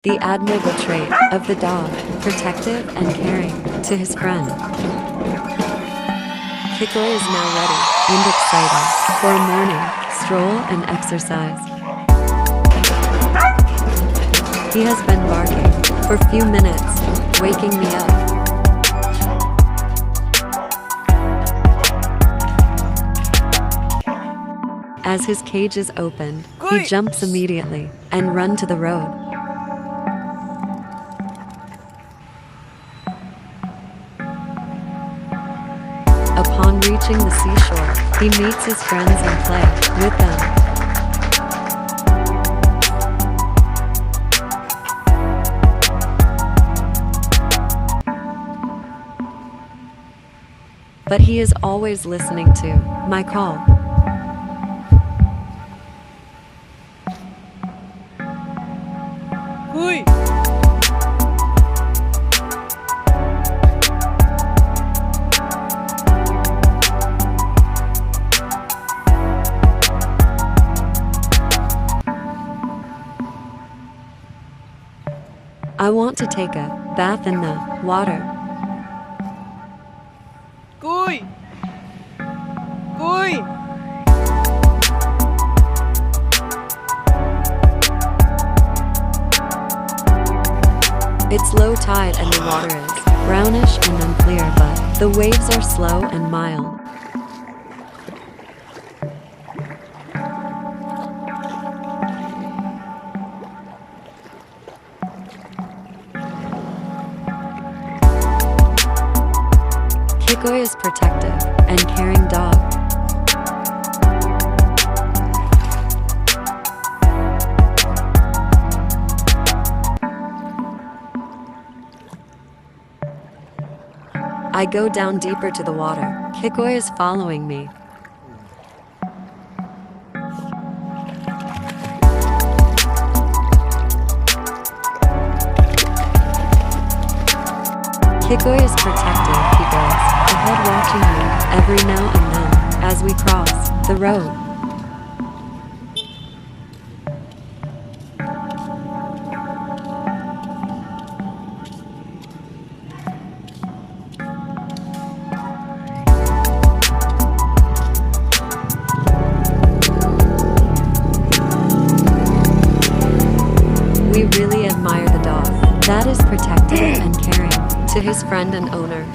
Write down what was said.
The admirable trait of the dog, protective and caring to his friend. Kikoi is now ready and excited for a morning stroll and exercise. He has been barking for a few minutes, waking me up. As his cage is opened, he jumps immediately and runs to the road. Upon reaching the seashore, he meets his friends and plays with them. But he is always listening to my call. Uy! I want to take a bath in the water. Kuy! Kuy! It's low tide and the water is brownish and unclear, but the waves are slow and mild. Kikoi is protective and caring dog. I go down deeper to the water. Kikoi is following me. Kikoi is protective, he goes ahead watching me every now and then as we cross the road. We really admire the dog that is protective and caring to his friend and owner.